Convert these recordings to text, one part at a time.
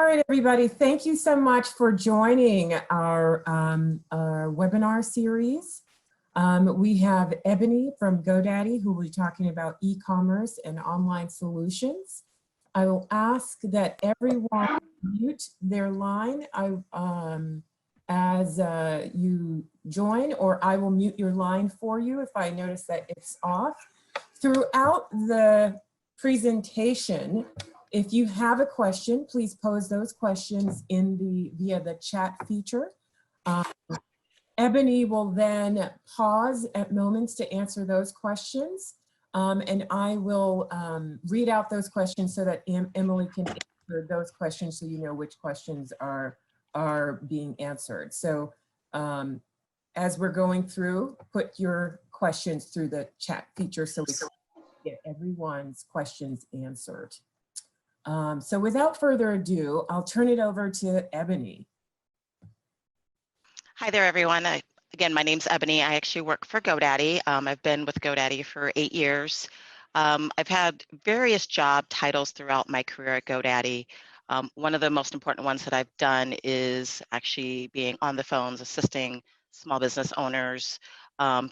All right, everybody, thank you so much for joining our webinar series. We have Ebony from GoDaddy, who will be talking about e-commerce and online solutions. I will ask that everyone mute their line as you join, or I will mute your line for you if I notice that it's off. Throughout the presentation, if you have a question, please pose those questions via the chat feature. Ebony will then pause at moments to answer those questions, and I will read out those questions so that Emily can answer those questions so you know which questions are being answered. So as we're going through, put your questions through the chat feature so we can get everyone's questions answered. So without further ado, I'll turn it over to Ebony. Hi there, everyone. Again, my name's Ebony. I actually work for GoDaddy. I've been with GoDaddy for 8 years. I've had various job titles throughout my career at GoDaddy. One of the most important ones that I've done is actually being on the phones, assisting small business owners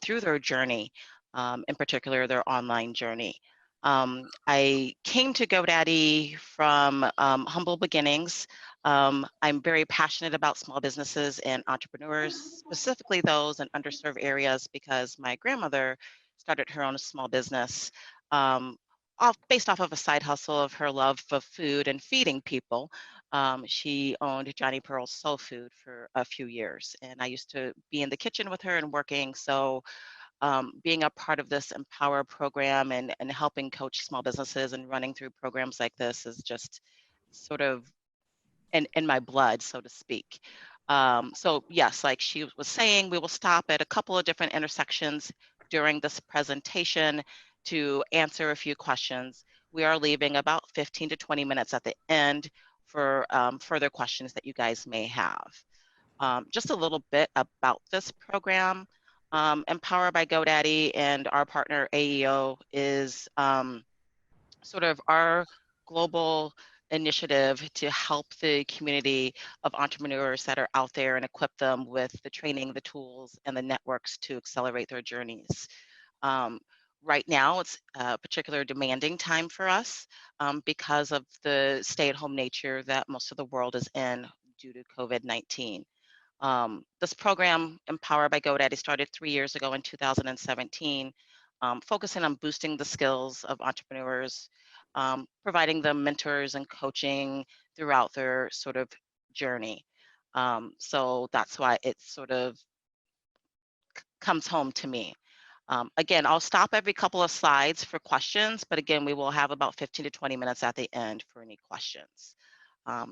through their journey, in particular their online journey. I came to GoDaddy from humble beginnings. I'm very passionate about small businesses and entrepreneurs, specifically those in underserved areas, because my grandmother started her own small business based off of a side hustle of her love for food and feeding people. She owned Johnny Pearl's Soul Food for a few years, and I used to be in the kitchen with her and working. So being a part of this Empower program and helping coach small businesses and running through programs like this is just sort of in my blood, so to speak. So yes, like she was saying, we will stop at a couple of different intersections during this presentation to answer a few questions. We are leaving about 15 to 20 minutes at the end for further questions that you guys may have. Just a little bit about this program. Empower by GoDaddy and our partner AEO is sort of our global initiative to help the community of entrepreneurs that are out there and equip them with the training, the tools, and the networks to accelerate their journeys. Right now, it's a particular demanding time for us because of the stay-at-home nature that most of the world is in due to COVID-19. This program, Empower by GoDaddy, started 3 years ago in 2017, focusing on boosting the skills of entrepreneurs, providing them mentors and coaching throughout their sort of journey. So that's why it sort of comes home to me. Again, I'll stop every couple of slides for questions, but again, we will have about 15 to 20 minutes at the end for any questions.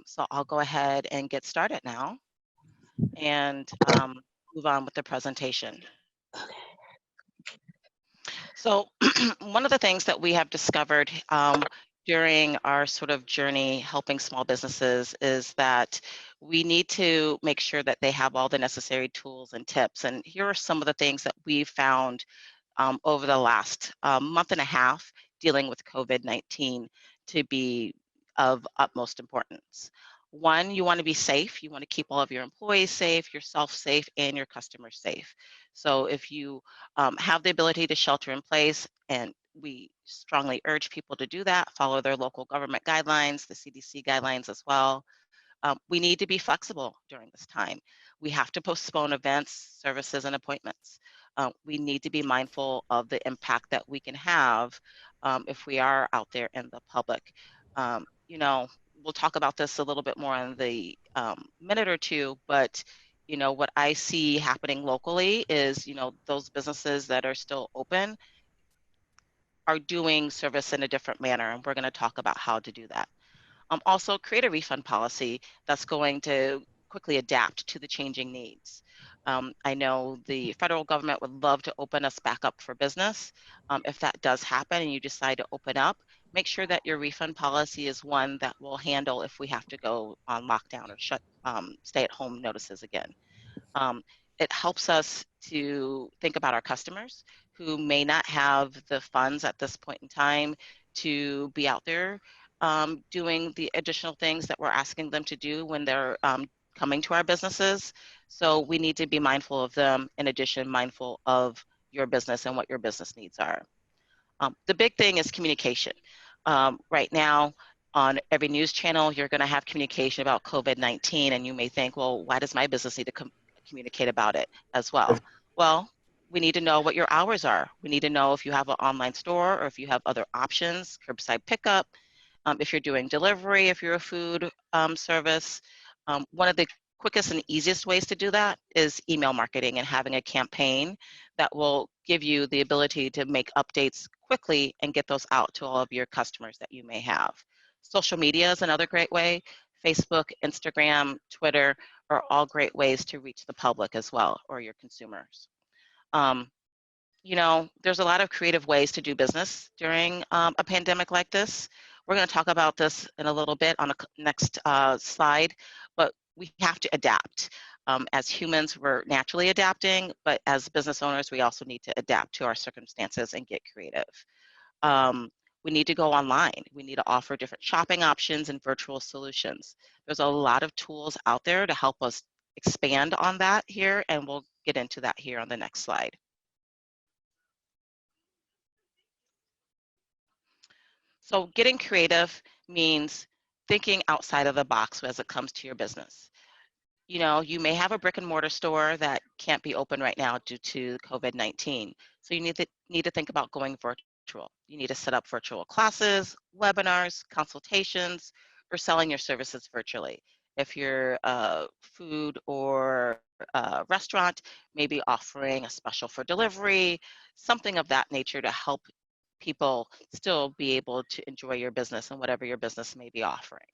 So I'll go ahead and get started now and move on with the presentation. So one of the things that we have discovered during our sort of journey helping small businesses is that we need to make sure that they have all the necessary tools and tips. And here are some of the things that we've found over the last month and a half dealing with COVID-19 to be of utmost importance. One, you want to be safe. You want to keep all of your employees safe, yourself safe, and your customers safe. So if you have the ability to shelter in place, and we strongly urge people to do that, follow their local government guidelines, the CDC guidelines as well. We need to be flexible during this time. We have to postpone events, services, and appointments. We need to be mindful of the impact that we can have if we are out there in the public. You know, we'll talk about this a little bit more in the minute or two, but you know, what I see happening locally is, you know, those businesses that are still open are doing service in a different manner, and we're going to talk about how to do that. Also, create a refund policy that's going to quickly adapt to the changing needs. I know the federal government would love to open us back up for business. If that does happen and you decide to open up, make sure that your refund policy is one that will handle if we have to go on lockdown or stay-at-home notices again. It helps us to think about our customers who may not have the funds at this point in time to be out there doing the additional things that we're asking them to do when they're coming to our businesses. So we need to be mindful of them, in addition, mindful of your business and what your business needs are. The big thing is communication. Right now, on every news channel, you're going to have communication about COVID-19, and you may think, well, why does my business need to communicate about it as well? Well, we need to know what your hours are. We need to know if you have an online store or if you have other options, curbside pickup, if you're doing delivery, if you're a food service. One of the quickest and easiest ways to do that is email marketing and having a campaign that will give you the ability to make updates quickly and get those out to all of your customers that you may have. Social media is another great way. Facebook, Instagram, Twitter are all great ways to reach the public as well, or your consumers. You know, there's a lot of creative ways to do business during a pandemic like this. We're going to talk about this in a little bit on the next slide, but we have to adapt. As humans, we're naturally adapting, but as business owners, we also need to adapt to our circumstances and get creative. We need to go online. We need to offer different shopping options and virtual solutions. There's a lot of tools out there to help us expand on that here, and we'll get into that here on the next slide. So getting creative means thinking outside of the box as it comes to your business. You know, you may have a brick and mortar store that can't be open right now due to COVID-19. So you need to think about going virtual. You need to set up virtual classes, webinars, consultations, or selling your services virtually. If you're a food or a restaurant, maybe offering a special for delivery, something of that nature to help people still be able to enjoy your business and whatever your business may be offering.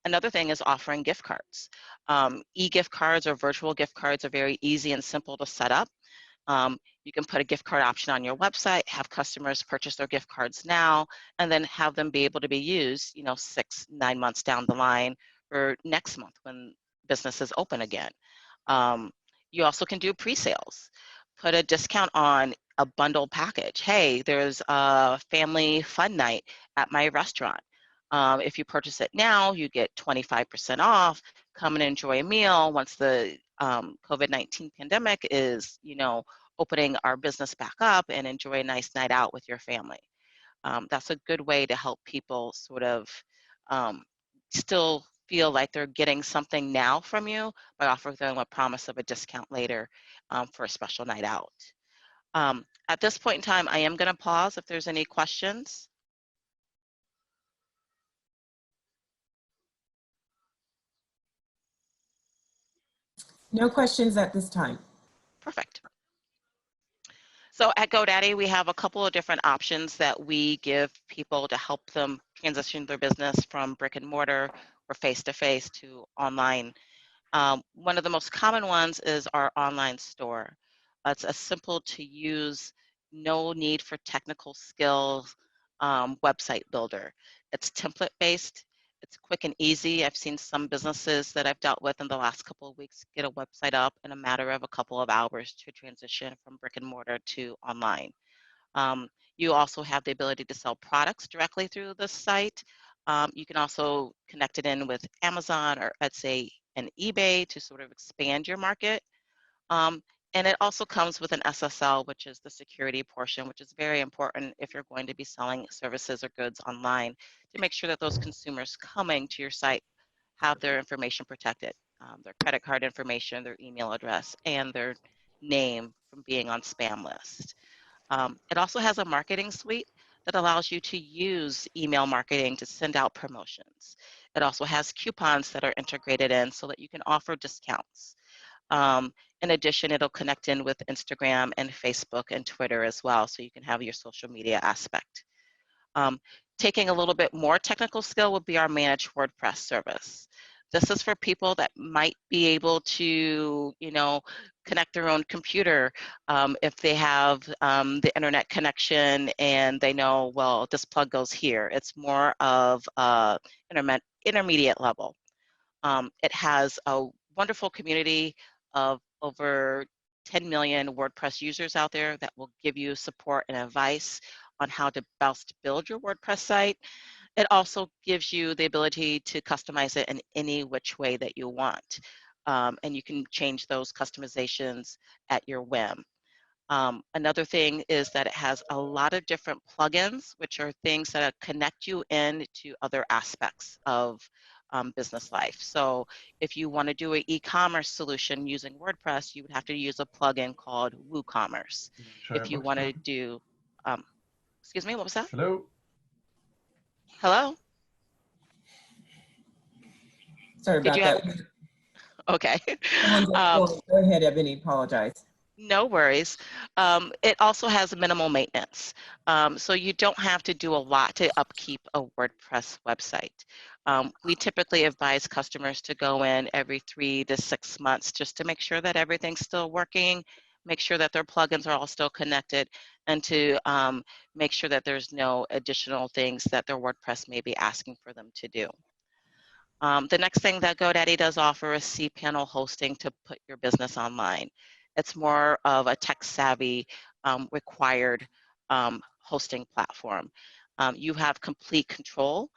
Another thing is offering gift cards. E-gift cards or virtual gift cards are very easy and simple to set up. You can put a gift card option on your website, have customers purchase their gift cards now, and then have them be able to be used, you know, 6-9 months down the line or next month when business is open again. You also can do pre-sales. Put a discount on a bundle package. Hey, there's a family fun night at my restaurant. If you purchase it now, you get 25% off. Come and enjoy a meal once the COVID-19 pandemic is, you know, opening our business back up, and enjoy a nice night out with your family. That's a good way to help people sort of still feel like they're getting something now from you by offering them a promise of a discount later for a special night out. At this point in time, I am going to pause if there's any questions. No questions at this time. Perfect. So at GoDaddy, we have a couple of different options that we give people to help them transition their business from brick and mortar or face-to-face to online. One of the most common ones is our online store. It's a simple to use, no need for technical skills website builder. It's template based. It's quick and easy. I've seen some businesses that I've dealt with in the last couple of weeks get a website up in a matter of a couple of hours to transition from brick and mortar to online. You also have the ability to sell products directly through the site. You can also connect it in with Amazon or Etsy and eBay to sort of expand your market. And it also comes with an SSL, which is the security portion, which is very important if you're going to be selling services or goods online, to make sure that those consumers coming to your site have their information protected, their credit card information, their email address, and their name from being on spam list. It also has a marketing suite that allows you to use email marketing to send out promotions. It also has coupons that are integrated in so that you can offer discounts. In addition, it'll connect in with Instagram and Facebook and Twitter as well, so you can have your social media aspect. Taking a little bit more technical skill would be our managed WordPress service. This is for people that might be able to, you know, connect their own computer if they have the internet connection and they know, well, this plug goes here. It's more of intermediate level. It has a wonderful community of over 10 million WordPress users out there that will give you support and advice on how to best build your WordPress site. It also gives you the ability to customize it in any which way that you want. And you can change those customizations at your whim. Another thing is that it has a lot of different plugins, which are things that connect you in to other aspects of business life. So if you want to do an e-commerce solution using WordPress, you would have to use a plugin called WooCommerce. If you want to do, um, excuse me, what was that? Hello? Hello? Sorry Did about you have, that. okay. Someone's on the Um, phone. Go ahead, Ebony, apologize. No worries. It also has minimal maintenance. So you don't have to do a lot to upkeep a WordPress website. We typically advise customers to go in every 3 to 6 months just to make sure that everything's still working, make sure that their plugins are all still connected, and to make sure that there's no additional things that their WordPress may be asking for them to do. The next thing that GoDaddy does offer is cPanel hosting to put your business online. It's more of a tech-savvy required hosting platform. You have complete control.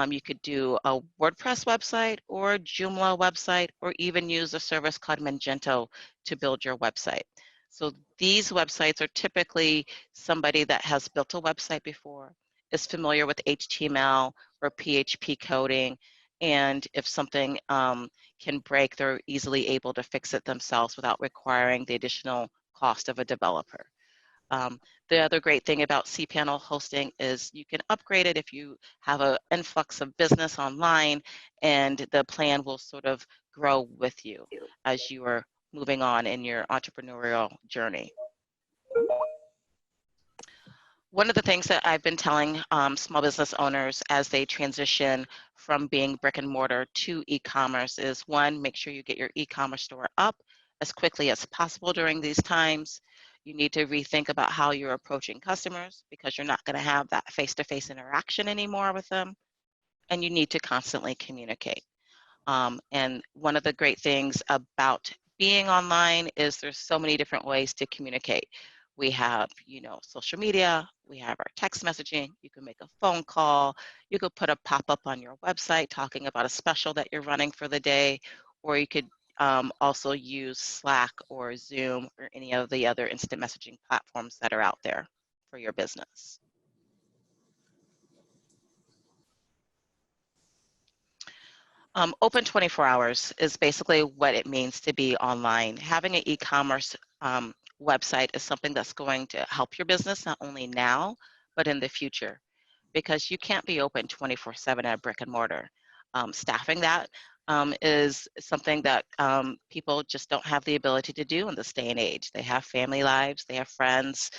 You could do a WordPress website or a Joomla website, or even use a service called Magento to build your website. So these websites are typically somebody that has built a website before, is familiar with HTML or PHP coding, and if something can break, they're easily able to fix it themselves without requiring the additional cost of a developer. The other great thing about cPanel hosting is you can upgrade it if you have an influx of business online, and the plan will sort of grow with you as you are moving on in your entrepreneurial journey. One of the things that I've been telling small business owners as they transition from being brick and mortar to e-commerce is, one, make sure you get your e-commerce store up as quickly as possible during these times. You need to rethink about how you're approaching customers, because you're not going to have that face-to-face interaction anymore with them. And you need to constantly communicate. And one of the great things about being online is there's so many different ways to communicate. We have, social media, we have our text messaging, you can make a phone call, you could put a pop-up on your website talking about a special that you're running for the day, or you could also use Slack or Zoom or any of the other instant messaging platforms that are out there for your business. Open 24 hours is basically what it means to be online. Having an e-commerce website is something that's going to help your business not only now, but in the future, because you can't be open 24/7 at a brick and mortar. Staffing that is something that people just don't have the ability to do in this day and age. They have family lives, they have friends,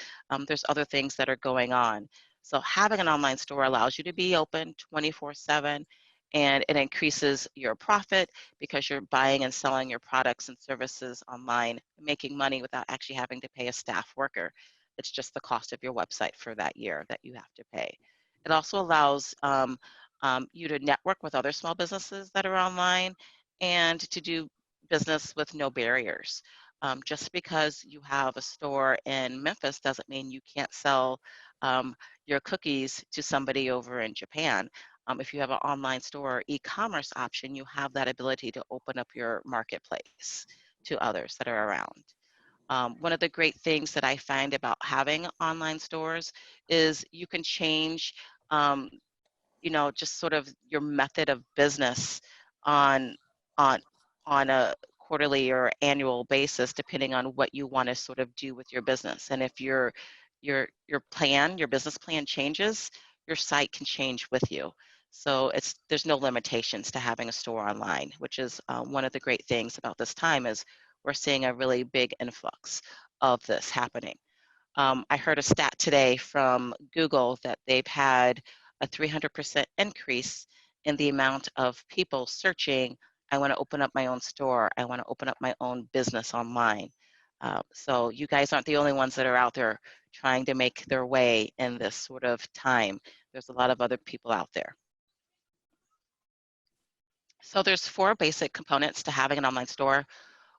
there's other things that are going on. So having an online store allows you to be open 24/7, and it increases your profit because you're buying and selling your products and services online, making money without actually having to pay a staff worker. It's just the cost of your website for that year that you have to pay. It also allows you to network with other small businesses that are online and to do business with no barriers. Just because you have a store in Memphis doesn't mean you can't sell your cookies to somebody over in Japan. If you have an online store or e-commerce option, you have that ability to open up your marketplace to others that are around. One of the great things that I find about having online stores is you can change, just sort of your method of business on on on a quarterly or annual basis, depending on what you want to sort of do with your business. And if your business plan changes, your site can change with you. So there's no limitations to having a store online, which is one of the great things about this time is we're seeing a really big influx of this happening. I heard a stat today from Google that they've had a 300% increase in the amount of people searching, I want to open up my own store, I want to open up my own business online. So you guys aren't the only ones that are out there trying to make their way in this sort of time. There's a lot of other people out there. So there's 4 basic components to having an online store.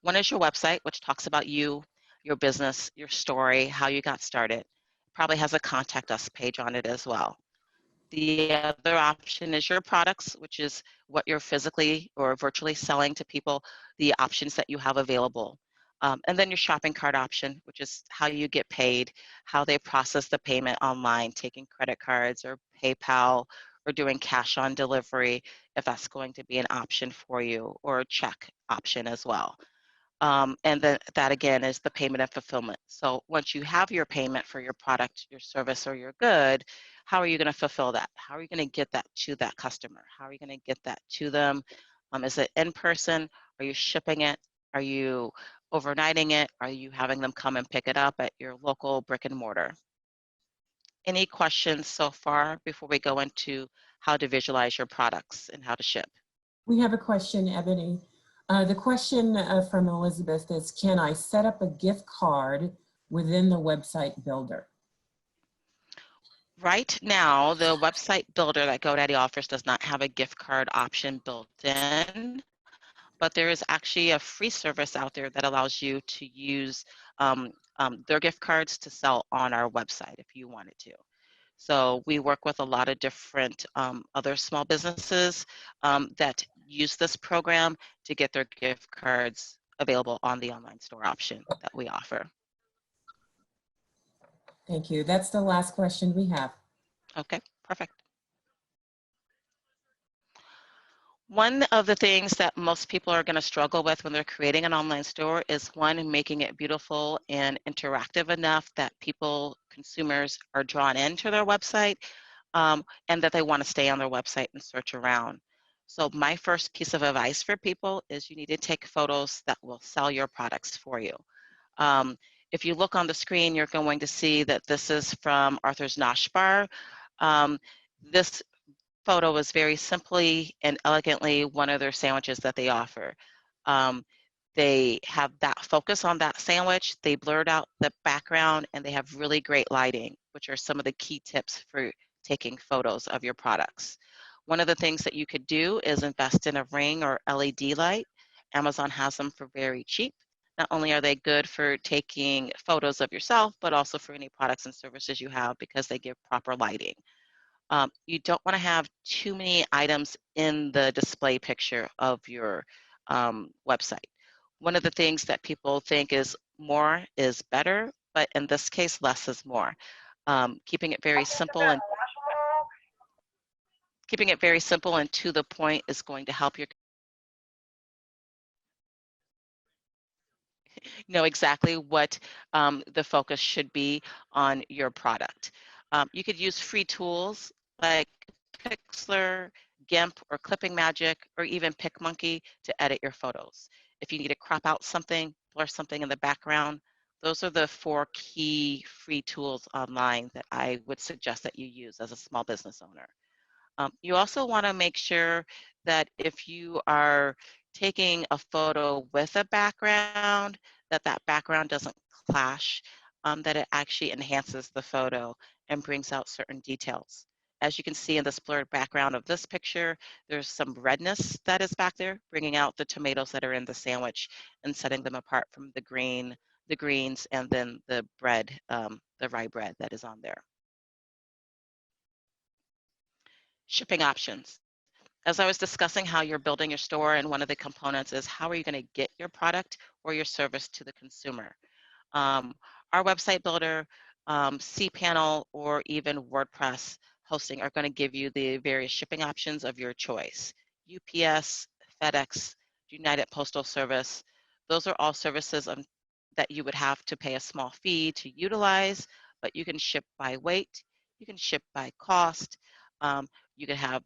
One is your website, which talks about you, your business, your story, how you got started. It probably has a contact us page on it as well. The other option is your products, which is what you're physically or virtually selling to people, the options that you have available. And then your shopping cart option, which is how you get paid, how they process the payment online, taking credit cards or PayPal, or doing cash on delivery, if that's going to be an option for you, or a check option as well. And then that again is the payment and fulfillment. So once you have your payment for your product, your service, or your good, how are you going to fulfill that? How are you going to get that to that customer? How are you going to get that to them? Is it in person? Are you shipping it? Are you overnighting it? Are you having them come and pick it up at your local brick and mortar? Any questions so far before we go into how to visualize your products and how to ship? We have a question, Ebony. The question from Elizabeth is, can I set up a gift card within the website builder? Right now, the website builder that GoDaddy offers does not have a gift card option built in, but there is actually a free service out there that allows you to use their gift cards to sell on our website if you wanted to. So we work with a lot of different other small businesses that use this program to get their gift cards available on the online store option that we offer. Thank you. That's the last question we have. Okay, perfect. One of the things that most people are going to struggle with when they're creating an online store is, one, making it beautiful and interactive enough that people, consumers, are drawn into their website and that they want to stay on their website and search around. So my first piece of advice for people is you need to take photos that will sell your products for you. If you look on the screen, you're going to see that this is from Arthur's Nosh Bar. This photo is very simply and elegantly one of their sandwiches that they offer. They have that focus on that sandwich, they blurred out the background, and they have really great lighting, which are some of the key tips for taking photos of your products. One of the things that you could do is invest in a ring or LED light. Amazon has them for very cheap. Not only are they good for taking photos of yourself, but also for any products and services you have because they give proper lighting. You don't want to have too many items in the display picture of your website. One of the things that people think is more is better, but in this case, less is more. Keeping it very simple and to the point is going to help you know exactly what the focus should be on your product. You could use free tools like Pixlr, GIMP, or Clipping Magic, or even PicMonkey to edit your photos. If you need to crop out something, blur something in the background, those are the 4 key free tools online that I would suggest that you use as a small business owner. You also want to make sure that if you are taking a photo with a background, that that background doesn't clash, that it actually enhances the photo and brings out certain details. As you can see in this blurred background of this picture, there's some redness that is back there, bringing out the tomatoes that are in the sandwich and setting them apart from the greens, and then the bread, the rye bread that is on there. Shipping options. As I was discussing how you're building your store, and one of the components is how are you going to get your product or your service to the consumer. Our website builder, cPanel, or even WordPress hosting are going to give you the various shipping options of your choice. UPS, FedEx, United Postal Service, those are all services that you would have to pay a small fee to utilize, but you can ship by weight, you can ship by cost, you could have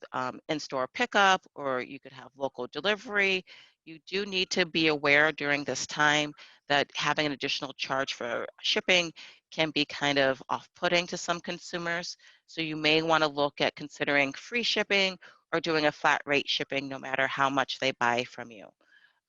in-store pickup, or you could have local delivery. You do need to be aware during this time that having an additional charge for shipping can be kind of off-putting to some consumers. So you may want to look at considering free shipping or doing a flat rate shipping no matter how much they buy from you.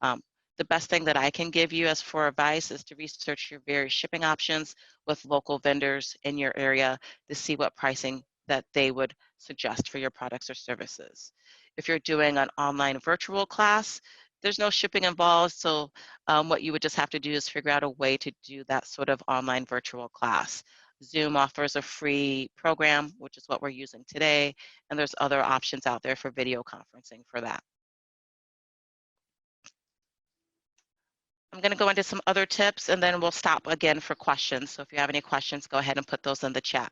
Um, the best thing that I can give you as for advice is to research your various shipping options with local vendors in your area to see what pricing that they would suggest for your products or services. If you're doing an online virtual class, there's no shipping involved, so what you would just have to do is figure out a way to do that sort of online virtual class. Zoom offers a free program, which is what we're using today, and there's other options out there for video conferencing for that. I'm going to go into some other tips and then we'll stop again for questions. So if you have any questions, go ahead and put those in the chat.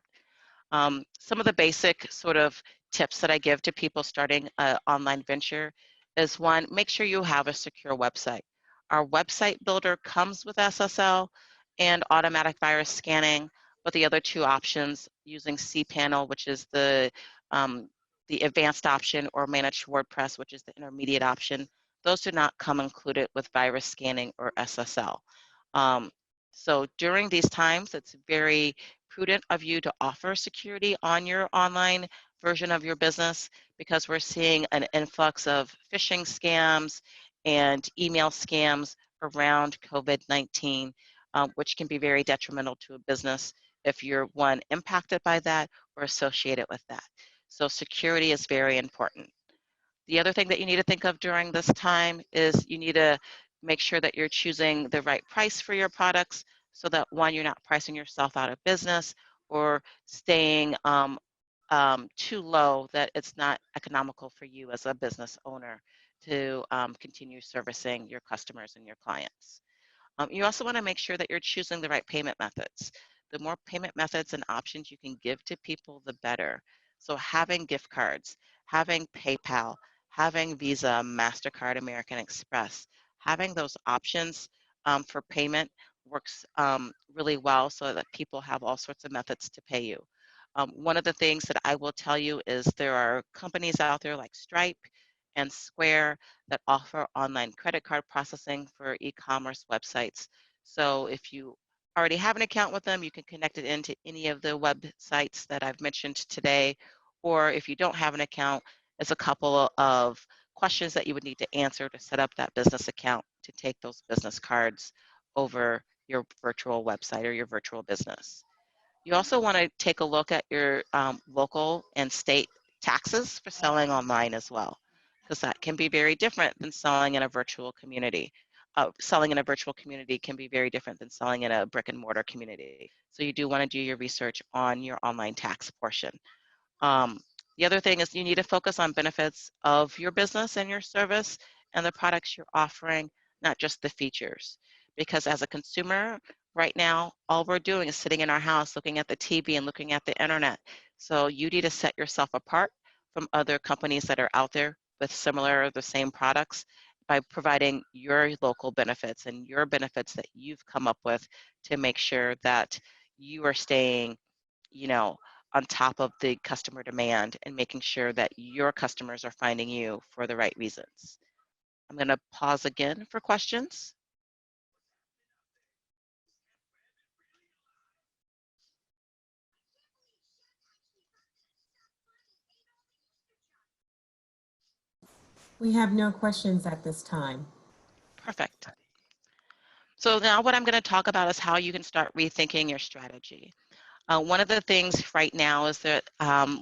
Some of the basic sort of tips that I give to people starting an online venture is one, make sure you have a secure website. Our website builder comes with SSL and automatic virus scanning, but the other two options using cPanel, which is the advanced option, or managed WordPress, which is the intermediate option, those do not come included with virus scanning or SSL. So during these times, it's very prudent of you to offer security on your online version of your business, because we're seeing an influx of phishing scams and email scams around COVID-19, which can be very detrimental to a business if you're one impacted by that or associated with that. So security is very important. The other thing that you need to think of during this time is you need to make sure that you're choosing the right price for your products, so that one, you're not pricing yourself out of business or staying too low that it's not economical for you as a business owner to continue servicing your customers and your clients. You also want to make sure that you're choosing the right payment methods. The more payment methods and options you can give to people, the better. So having gift cards, having PayPal, having Visa, MasterCard, American Express, having those options for payment works really well, so that people have all sorts of methods to pay you. One of the things that I will tell you is there are companies out there like Stripe and Square that offer online credit card processing for e-commerce websites. So if you already have an account with them, you can connect it into any of the websites that I've mentioned today. Or if you don't have an account, it's a couple of questions that you would need to answer to set up that business account to take those business cards over your virtual website or your virtual business. You also want to take a look at your local and state taxes for selling online as well, because that can be very different than selling in a virtual community. Selling in a virtual community can be very different than selling in a brick and mortar community. So you do want to do your research on your online tax portion. Um, the other thing is you need to focus on benefits of your business and your service and the products you're offering, not just the features. Because as a consumer, right now, all we're doing is sitting in our house looking at the TV and looking at the internet. So you need to set yourself apart from other companies that are out there with similar or the same products by providing your local benefits and your benefits that you've come up with to make sure that you are staying, you know, on top of the customer demand and making sure that your customers are finding you for the right reasons. I'm going to pause again for questions. We have no questions at this time. Perfect. So now what I'm going to talk about is how you can start rethinking your strategy. One of the things right now is that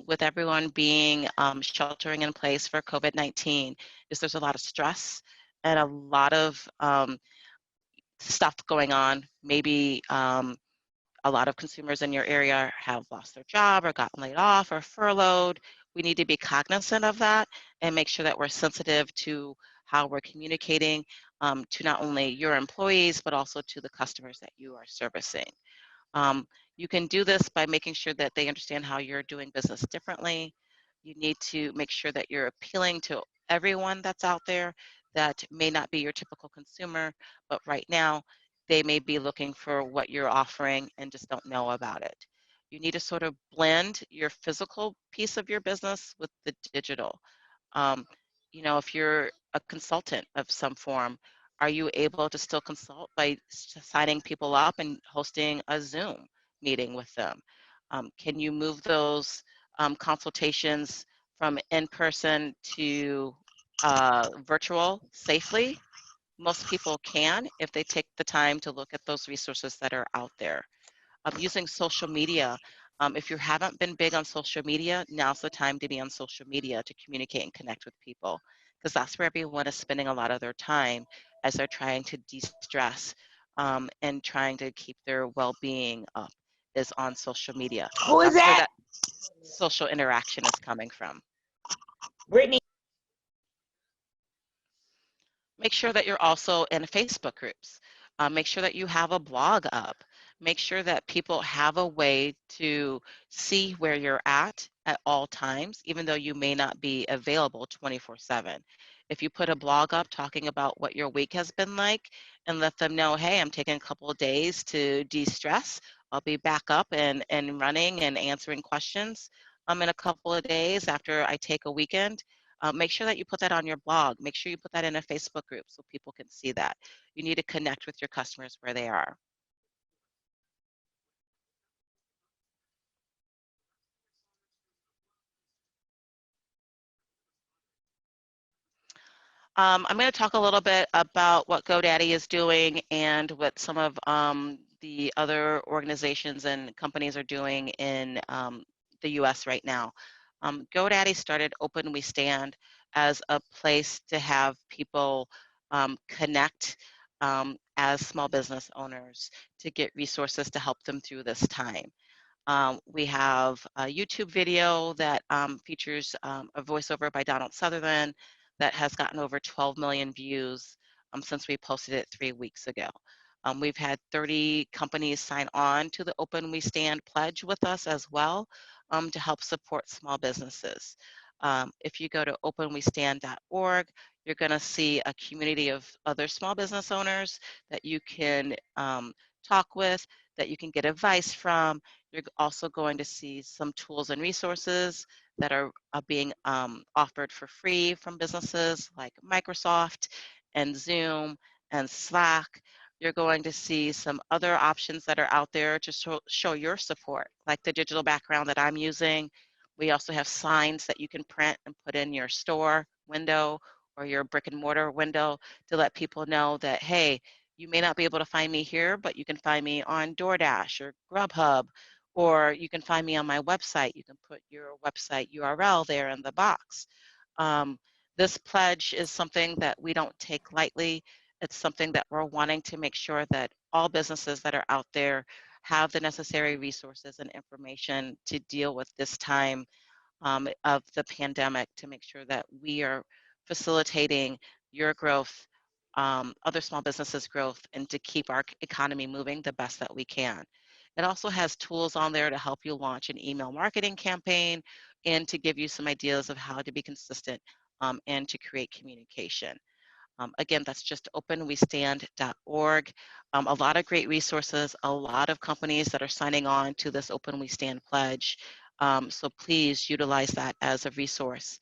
with everyone being sheltering in place for COVID-19, is there's a lot of stress and a lot of stuff going on. Maybe a lot of consumers in your area have lost their job or gotten laid off or furloughed. We need to be cognizant of that and make sure that we're sensitive to how we're communicating to not only your employees, but also to the customers that you are servicing. You can do this by making sure that they understand how you're doing business differently. You need to make sure that you're appealing to everyone that's out there that may not be your typical consumer, but right now they may be looking for what you're offering and just don't know about it. You need to sort of blend your physical piece of your business with the digital. Um, if you're a consultant of some form, are you able to still consult by signing people up and hosting a Zoom meeting with them? Can you move those consultations from in-person to virtual safely? Most people can if they take the time to look at those resources that are out there. Using social media. If you haven't been big on social media, now's the time to be on social media to communicate and connect with people, because that's where everyone is spending a lot of their time as they're trying to de-stress and trying to keep their well-being up, is on social media. Who is That's where that? that social interaction is coming from. Brittany. Make sure that you're also in Facebook groups. Make sure that you have a blog up. Make sure that people have a way to see where you're at all times, even though you may not be available 24/7. If you put a blog up talking about what your week has been like and let them know, hey, I'm taking a couple of days to de-stress. I'll be back up and running and answering questions in a couple of days after I take a weekend. Make sure that you put that on your blog. Make sure you put that in a Facebook group so people can see that. You need to connect with your customers where they are. I'm going to talk a little bit about what GoDaddy is doing and what some of the other organizations and companies are doing in the US right now. GoDaddy started Open We Stand as a place to have people connect as small business owners to get resources to help them through this time. We have a YouTube video that features a voiceover by Donald Sutherland that has gotten over 12 million views since we posted it 3 weeks ago. We've had 30 companies sign on to the Open We Stand pledge with us as well to help support small businesses. If you go to openwestand.org, you're going to see a community of other small business owners that you can talk with, that you can get advice from. You're also going to see some tools and resources that are being offered for free from businesses like Microsoft and Zoom and Slack. You're going to see some other options that are out there to show your support, like the digital background that I'm using. We also have signs that you can print and put in your store window or your brick and mortar window to let people know that, hey, you may not be able to find me here, but you can find me on DoorDash or Grubhub, or you can find me on my website. You can put your website URL there in the box. This pledge is something that we don't take lightly. It's something that we're wanting to make sure that all businesses that are out there have the necessary resources and information to deal with this time of the pandemic, to make sure that we are facilitating your growth, other small businesses' growth, and to keep our economy moving the best that we can. It also has tools on there to help you launch an email marketing campaign and to give you some ideas of how to be consistent and to create communication. Again, that's just openwestand.org. A lot of great resources, a lot of companies that are signing on to this Open We Stand pledge. So please utilize that as a resource.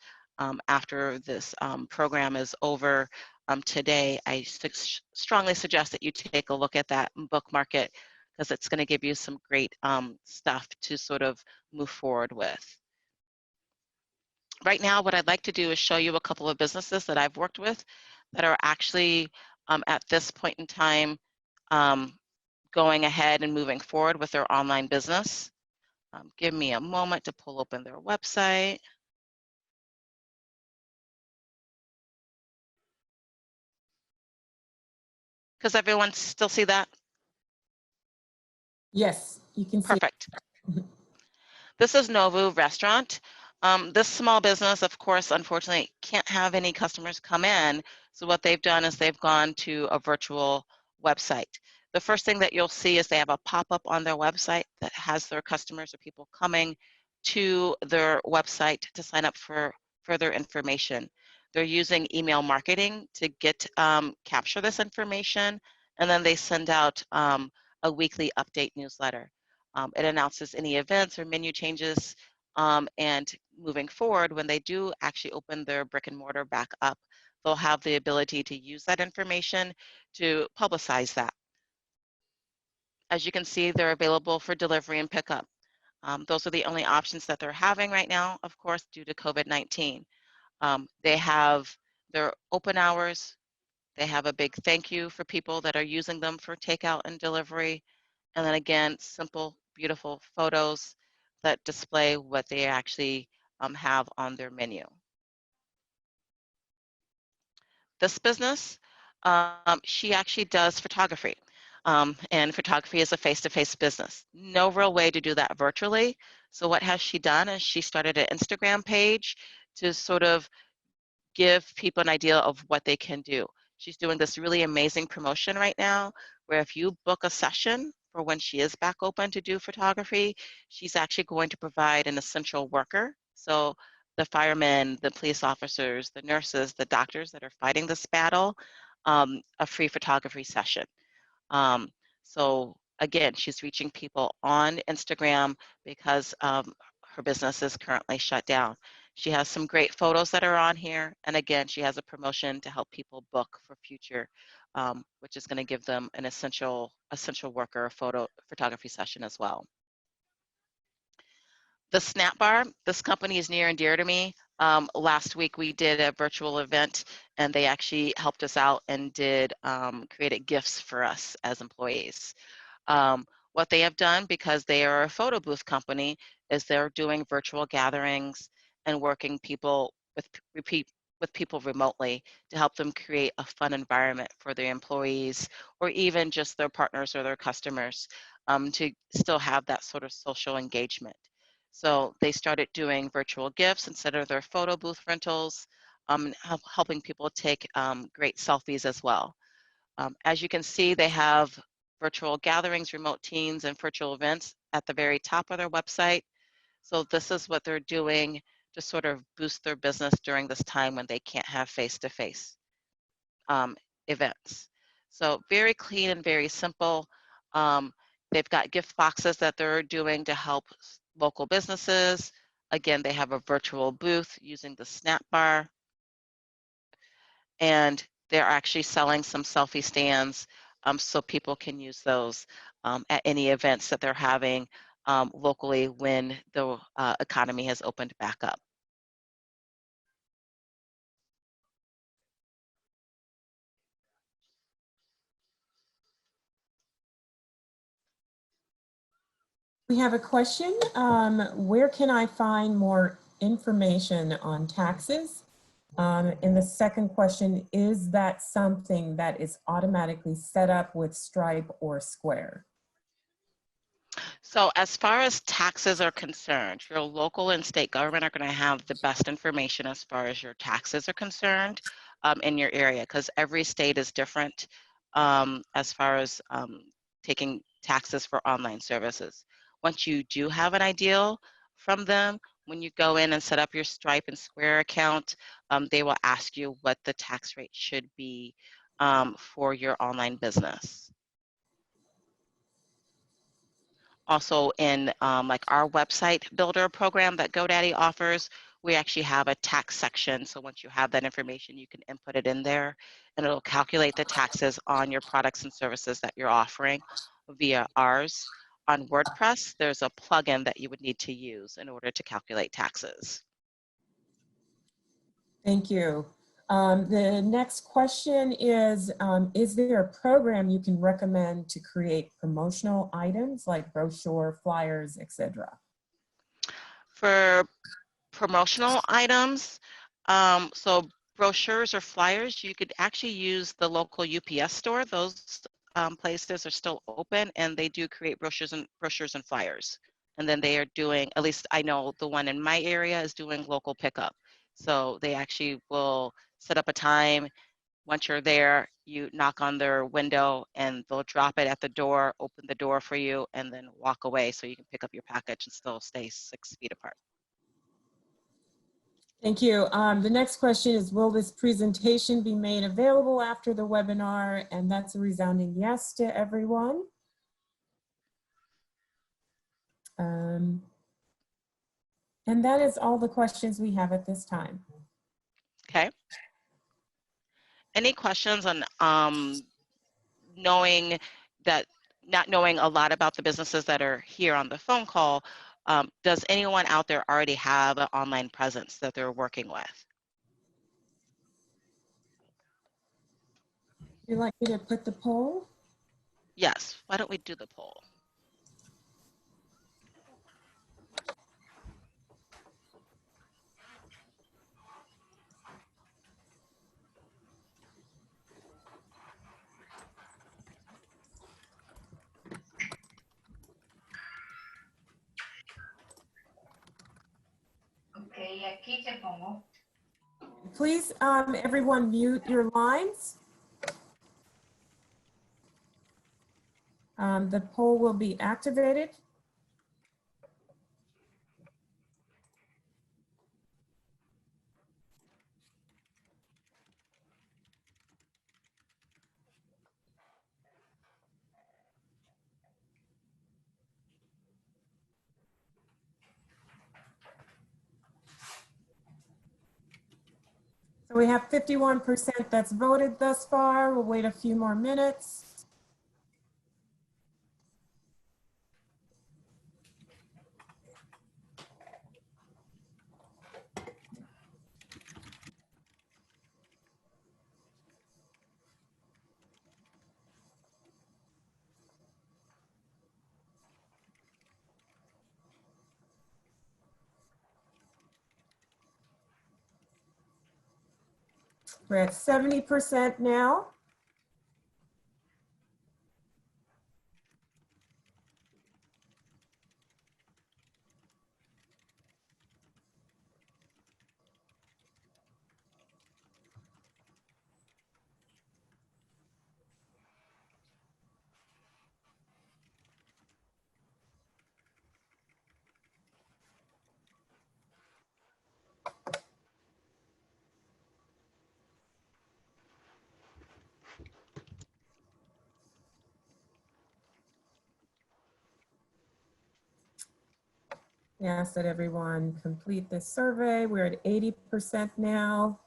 After this program is over today, I strongly suggest that you take a look at that and bookmark it, because it's going to give you some great stuff to sort of move forward with. Right now, what I'd like to do is show you a couple of businesses that I've worked with that are actually at this point in time going ahead and moving forward with their online business. Give me a moment to pull open their website. Does everyone still see that? Yes, you can see. Perfect. This is Novu Restaurant. This small business, of course, unfortunately, can't have any customers come in. So what they've done is they've gone to a virtual website. The first thing that you'll see is they have a pop-up on their website that has their customers or people coming to their website to sign up for further information. They're using email marketing to get capture this information, and then they send out a weekly update newsletter. It announces any events or menu changes, and moving forward, when they do actually open their brick and mortar back up, they'll have the ability to use that information to publicize that. As you can see, they're available for delivery and pickup. Those are the only options that they're having right now, of course, due to COVID-19. They have their open hours. They have a big thank you for people that are using them for takeout and delivery. And then again, simple, beautiful photos that display what they actually have on their menu. This business, she actually does photography. and photography is a face-to-face business. No real way to do that virtually. So what has she done is she started an Instagram page to sort of give people an idea of what they can do. She's doing this really amazing promotion right now where if you book a session for when she is back open to do photography, she's actually going to provide an essential worker. So the firemen, the police officers, the nurses, the doctors that are fighting this battle, a free photography session. Um, so again, she's reaching people on Instagram because her business is currently shut down. She has some great photos that are on here. And again, she has a promotion to help people book for future, which is going to give them an essential worker photography session as well. The Snap Bar, this company is near and dear to me. Last week we did a virtual event and they actually helped us out and did created gifts for us as employees. What they have done, because they are a photo booth company, is they're doing virtual gatherings and working people with people remotely to help them create a fun environment for their employees or even just their partners or their customers to still have that sort of social engagement. So they started doing virtual gifts instead of their photo booth rentals, helping people take great selfies as well. As you can see, they have virtual gatherings, remote teams, and virtual events at the very top of their website. So this is what they're doing to sort of boost their business during this time when they can't have face-to-face events. So very clean and very simple. They've got gift boxes that they're doing to help local businesses. Again, they have a virtual booth using the Snap Bar. And they're actually selling some selfie stands so people can use those at any events that they're having locally when the economy has opened back up. We have a question. Where can I find more information on taxes? And the second question, is that something that is automatically set up with Stripe or Square? So as far as taxes are concerned, your local and state government are going to have the best information as far as your taxes are concerned in your area, because every state is different as far as taking taxes for online services. Once you do have an ideal from them, when you go in and set up your Stripe and Square account, they will ask you what the tax rate should be for your online business. Also in like our website builder program that GoDaddy offers, we actually have a tax section. So once you have that information, you can input it in there and it'll calculate the taxes on your products and services that you're offering via ours. On WordPress, there's a plugin that you would need to use in order to calculate taxes. Thank you. The next question is there a program you can recommend to create promotional items like brochure, flyers, etc.? For promotional items, so brochures or flyers, you could actually use the local UPS store. Those places are still open and they do create brochures and flyers. And then they are doing, at least I know the one in my area is doing local pickup. So they actually will set up a time. Once you're there, you knock on their window and they'll drop it at the door, open the door for you, and then walk away so you can pick up your package and still stay 6 feet apart. Thank you. The next question is, will this presentation be made available after the webinar? And that's a resounding yes to everyone. And that is all the questions we have at this time. Okay. Any questions on not knowing a lot about the businesses that are here on the phone call? Does anyone out there already have an online presence that they're working with? Would you like me to put the poll? Yes, why don't we do the poll? Please, everyone mute your lines. The poll will be activated. So we have 51% that's voted thus far. We'll wait a few more minutes. We're at 70% now. We ask that everyone complete this survey. We're at 80% now.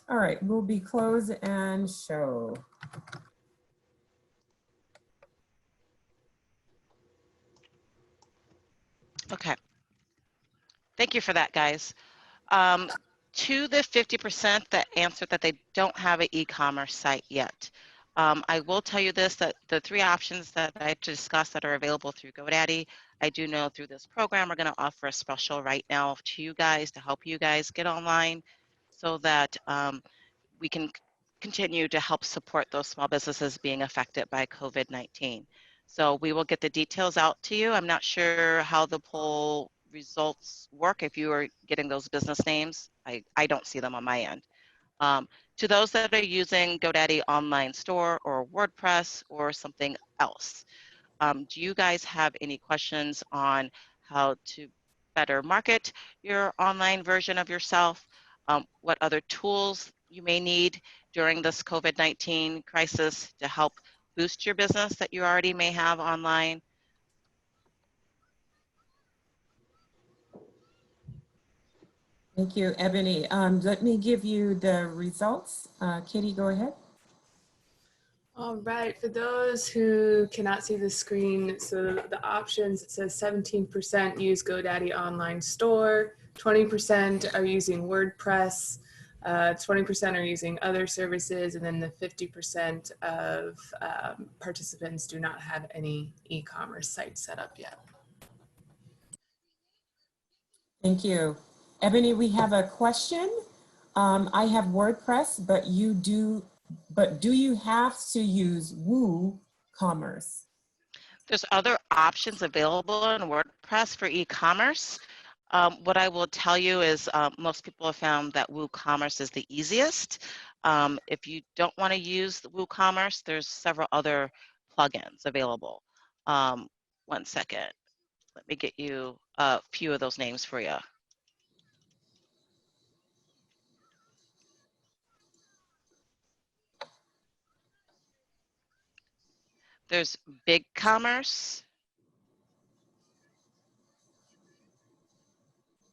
All right, we'll be close and show. Okay. Thank you for that, guys. To the 50% that answered that they don't have an e-commerce site yet, I will tell you this, that the three options that I discussed that are available through GoDaddy, I do know through this program, we're going to offer a special right now to you guys to help you guys get online so that we can continue to help support those small businesses being affected by COVID-19. So we will get the details out to you. I'm not sure how the poll results work if you are getting those business names. I don't see them on my end. To those that are using GoDaddy online store or WordPress or something else, do you guys have any questions on how to better market your online version of yourself? What other tools you may need during this COVID-19 crisis to help boost your business that you already may have online? Thank you, Ebony. Let me give you the results. Kitty, go ahead. All right, for those who cannot see the screen, so the options, it says 17% use GoDaddy online store, 20% are using WordPress, 20% are using other services, and then the 50% of participants do not have any e-commerce site set up yet. Thank you. Ebony, we have a question. I have WordPress, but do you have to use WooCommerce? There's other options available in WordPress for e-commerce. What I will tell you is most people have found that WooCommerce is the easiest. If you don't want to use the WooCommerce, there's several other plugins available. 1 second. Let me get you a few of those names for you. There's BigCommerce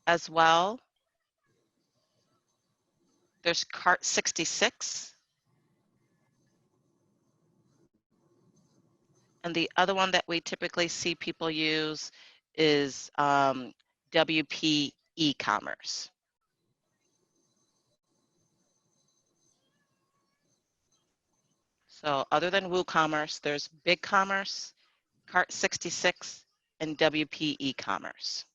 as well. There's Cart66. And the other one that we typically see people use is WP eCommerce. So other than WooCommerce, there's BigCommerce, Cart66, and WP eCommerce.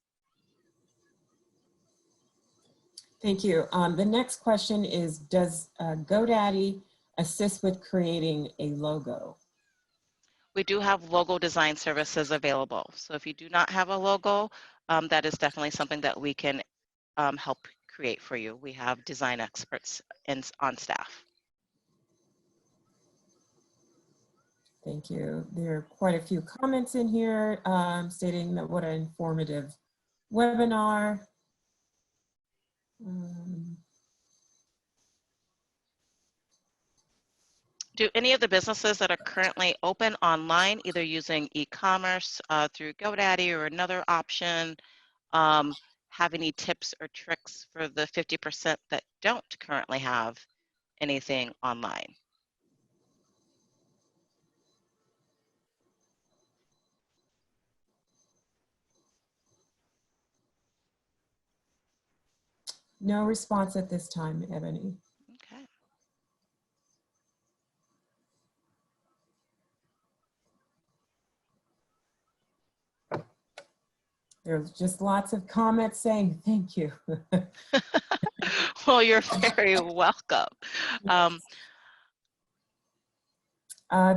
Thank you. The next question is, does GoDaddy assist with creating a logo? We do have logo design services available. So if you do not have a logo, that is definitely something that we can help create for you. We have design experts on staff. Thank you. There are quite a few comments in here stating that what an informative webinar. Do any of the businesses that are currently open online, either using e-commerce through GoDaddy or another option, have any tips or tricks for the 50% that don't currently have anything online? No response at this time, Ebony. Okay. There's just lots of comments saying thank you. Well, you're very welcome.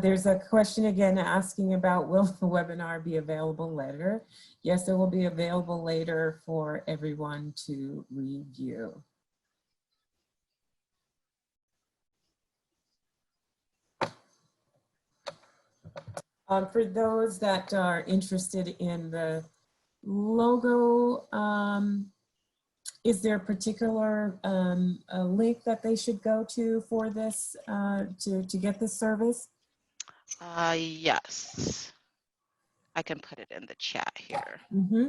There's a question again asking about, will the webinar be available later? Yes, it will be available later for everyone to review. For those that are interested in the logo, is there a particular a link that they should go to for this, to get this service? Yes. I can put it in the chat here. Mm-hmm.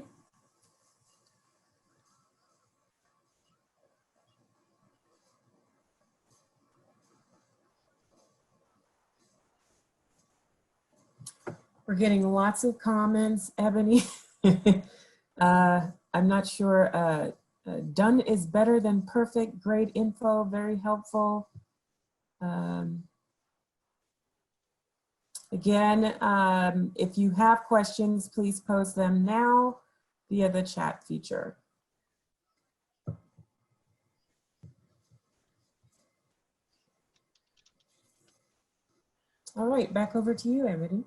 We're getting lots of comments, Ebony. I'm not sure. Done is better than perfect. Great info, very helpful. Again, if you have questions, please post them now via the chat feature. All right, back over to you, Ebony.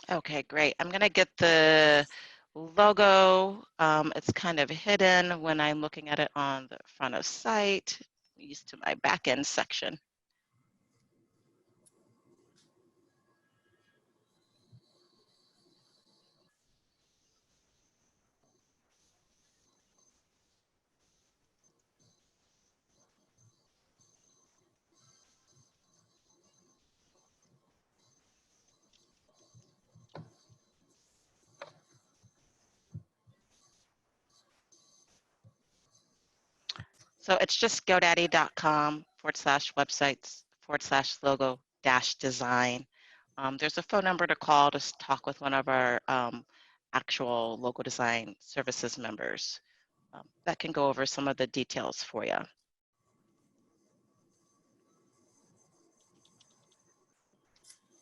Okay, great. I'm going to get the logo. It's kind of hidden when I'm looking at it on the front of site. I'm used to my back-end section. So it's just godaddy.com/websites/logo-design. There's a phone number to call to talk with one of our actual logo design services members that can go over some of the details for you.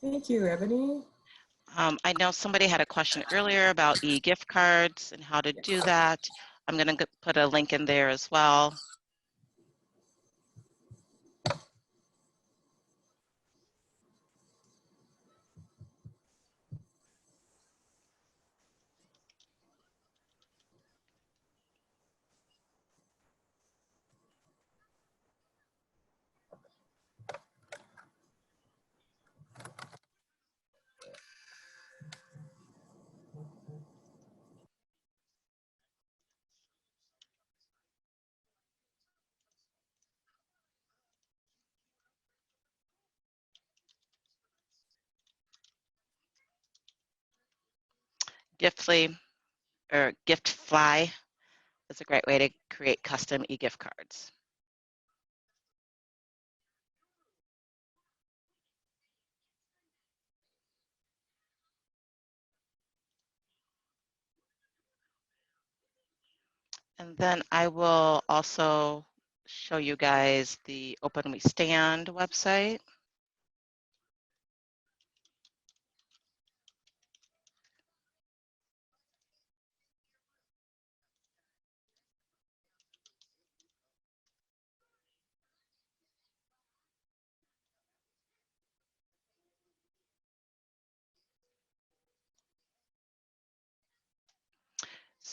Thank you, Ebony. I know somebody had a question earlier about e-gift cards and how to do that. I'm going to put a link in there as well. Giftly or Giftfly is a great way to create custom e-gift cards. And then I will also show you guys the Open We Stand website.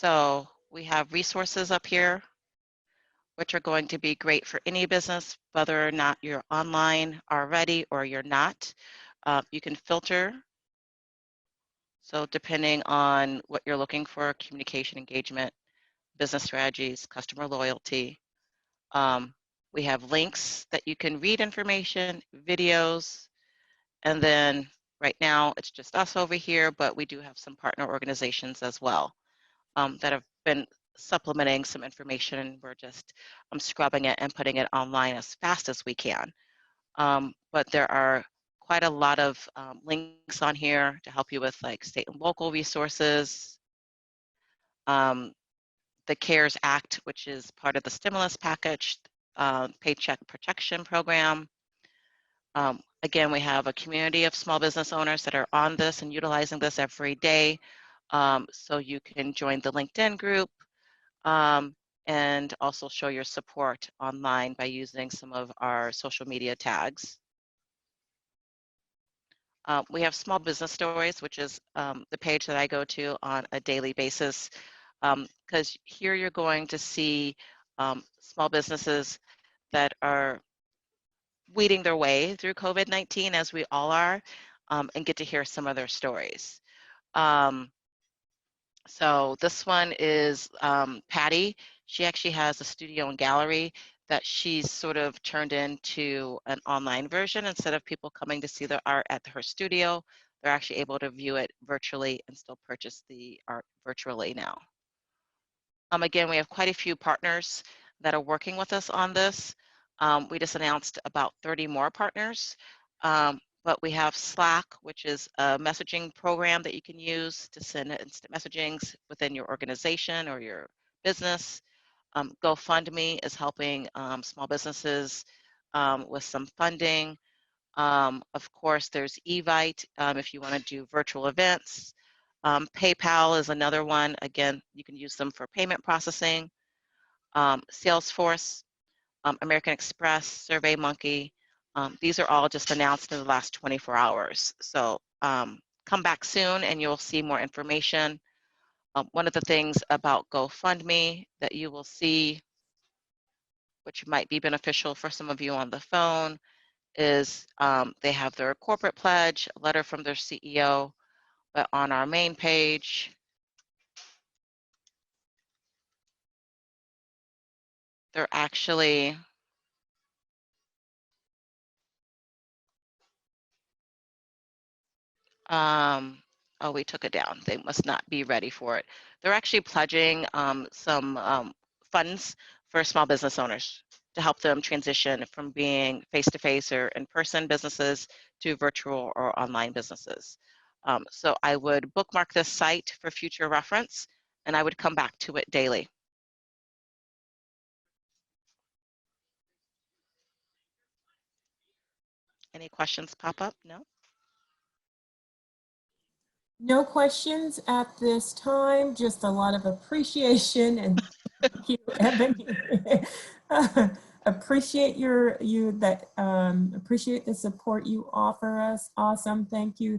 So we have resources up here, which are going to be great for any business, whether or not you're online already or you're not. You can filter. So depending on what you're looking for, communication, engagement, business strategies, customer loyalty. We have links that you can read information, videos, and then right now it's just us over here, but we do have some partner organizations as well that have been supplementing some information, and we're just scrubbing it and putting it online as fast as we can. But there are quite a lot of links on here to help you with like state and local resources, the CARES Act, which is part of the stimulus package, Paycheck Protection Program. Again, we have a community of small business owners that are on this and utilizing this every day. So you can join the LinkedIn group and also show your support online by using some of our social media tags. We have small business stories, which is the page that I go to on a daily basis, because here you're going to see small businesses that are weeding their way through COVID-19, as we all are, and get to hear some of their stories. So this one is Patty. She actually has a studio and gallery that she's sort of turned into an online version. Instead of people coming to see the art at her studio, they're actually able to view it virtually and still purchase the art virtually now. Again, we have quite a few partners that are working with us on this. We just announced about 30 more partners, but we have Slack, which is a messaging program that you can use to send instant messagings within your organization or your business. GoFundMe is helping small businesses with some funding. Of course, there's Evite if you want to do virtual events. PayPal is another one. Again, you can use them for payment processing. Salesforce, American Express, SurveyMonkey. These are all just announced in the last 24 hours. So come back soon and you'll see more information. One of the things about GoFundMe that you will see, which might be beneficial for some of you on the phone, is they have their corporate pledge, a letter from their CEO, but on our main page, they're actually oh, we took it down. They must not be ready for it. They're actually pledging some funds for small business owners to help them transition from being face-to-face or in-person businesses to virtual or online businesses. So I would bookmark this site for future reference, and I would come back to it daily. Any questions pop up? No? No questions at this time, just a lot of appreciation, and thank you, Ebony. Appreciate appreciate the support you offer us. Awesome, thank you.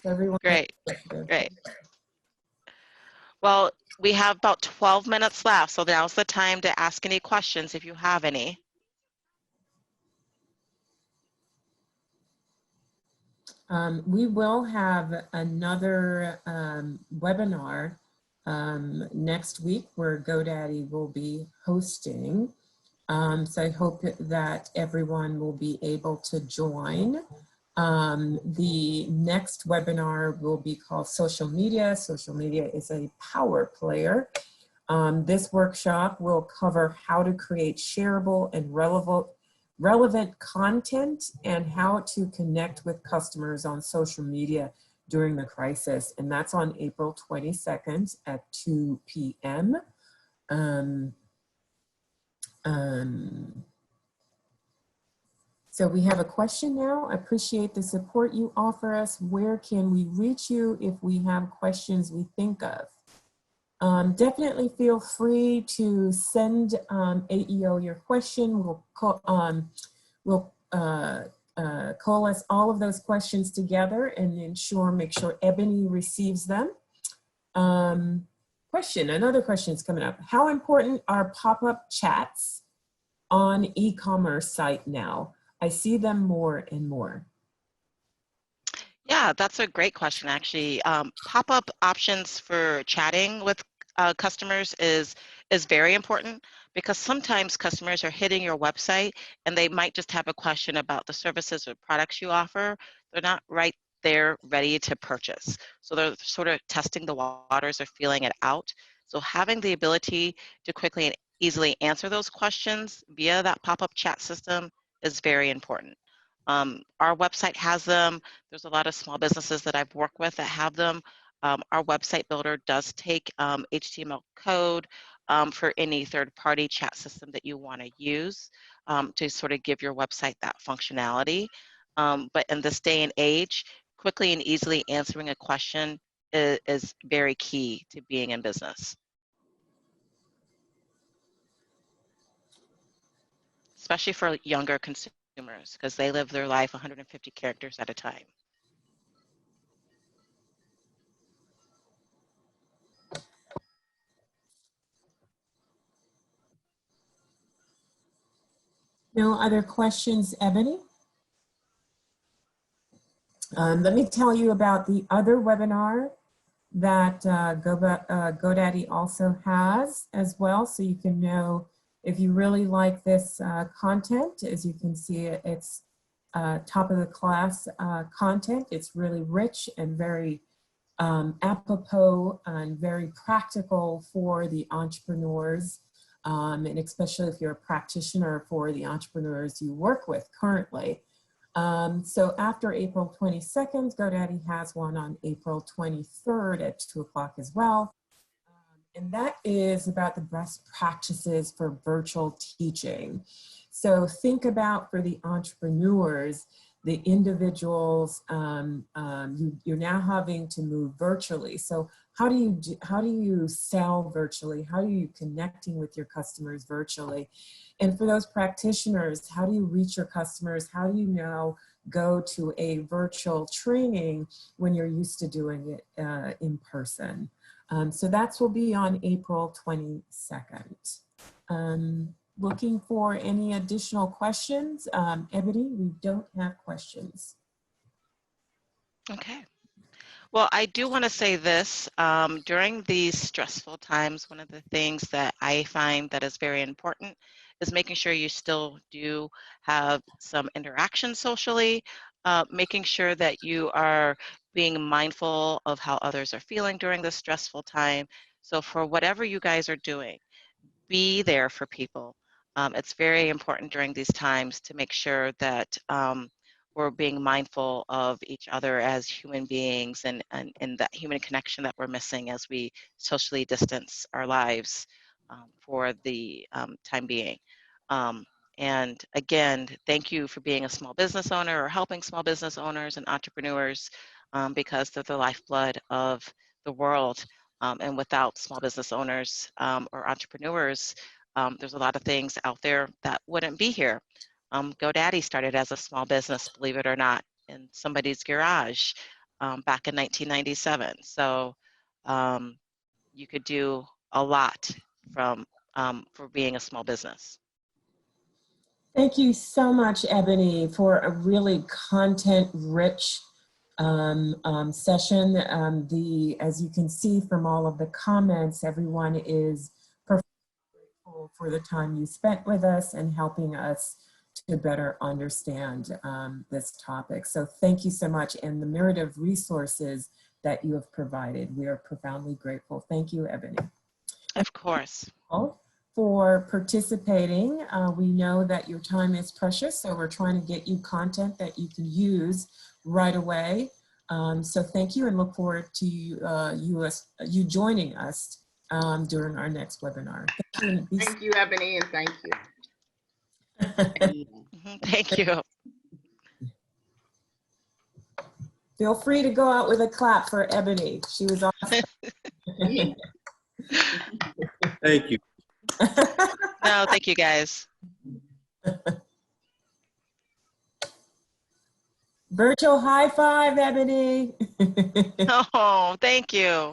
Everyone. Great. Well, we have about 12 minutes left, so now's the time to ask any questions if you have any. We will have another webinar next week where GoDaddy will be hosting. So I hope that everyone will be able to join. The next webinar will be called Social Media. Social media is a power player. This workshop will cover how to create shareable and relevant content and how to connect with customers on social media during the crisis. And that's on April 22nd at 2 p.m. So we have a question now. Appreciate the support you offer us. Where can we reach you if we have questions we think of? Definitely feel free to send AEO your question. We'll coalesce all of those questions together and make sure Ebony receives them. Another question is coming up. How important are pop-up chats on e-commerce site now? I see them more and more. Yeah, that's a great question, actually. Pop-up options for chatting with customers is very important, because sometimes customers are hitting your website and they might just have a question about the services or products you offer. They're not right there ready to purchase. So they're sort of testing the waters or feeling it out. So having the ability to quickly and easily answer those questions via that pop-up chat system is very important. Our website has them. There's a lot of small businesses that I've worked with that have them. Our website builder does take HTML code for any third-party chat system that you want to use to sort of give your website that functionality. But in this day and age, quickly and easily answering a question is very key to being in business, especially for younger consumers, because they live their life 150 characters at a time. No other questions, Ebony? Let me tell you about the other webinar that GoDaddy also has as well, so you can know if you really like this content. As you can see, it's top of the class content. It's really rich and very apropos and very practical for the entrepreneurs, and especially if you're a practitioner, for the entrepreneurs you work with currently. So after April 22nd, GoDaddy has one on April 23rd at 2 o'clock as well. And that is about the best practices for virtual teaching. So think about, for the entrepreneurs, the individuals, you're now having to move virtually. So how do you sell virtually? How are you connecting with your customers virtually? And for those practitioners, how do you reach your customers? How do you now go to a virtual training when you're used to doing it in person? So that will be on April 22nd. Looking for any additional questions? Ebony, we don't have questions. Okay. Well, I do want to say this. During these stressful times, one of the things that I find that is very important is making sure you still do have some interaction socially, making sure that you are being mindful of how others are feeling during this stressful time. So for whatever you guys are doing, be there for people. It's very important during these times to make sure that we're being mindful of each other as human beings, and that human connection that we're missing as we socially distance our lives for the time being. And again, thank you for being a small business owner or helping small business owners and entrepreneurs, because they're the lifeblood of the world. And without small business owners or entrepreneurs, there's a lot of things out there that wouldn't be here. GoDaddy started as a small business, believe it or not, in somebody's garage back in 1997. So you could do a lot for being a small business. Thank you so much, Ebony, for a really content-rich session. As you can see from all of the comments, everyone is perfectly grateful for the time you spent with us and helping us to better understand this topic. So thank you so much, and the myriad of resources that you have provided. We are profoundly grateful. Thank you, Ebony. Of course. For participating. We know that your time is precious, so we're trying to get you content that you can use right away. So thank you, and look forward to you joining us during our next webinar. Thank you, Ebony, and thank you. Thank you. Feel free to go out with a clap for Ebony. She was awesome. Thank you. No, thank you, guys. Virtual high five, Ebony. Oh, thank you.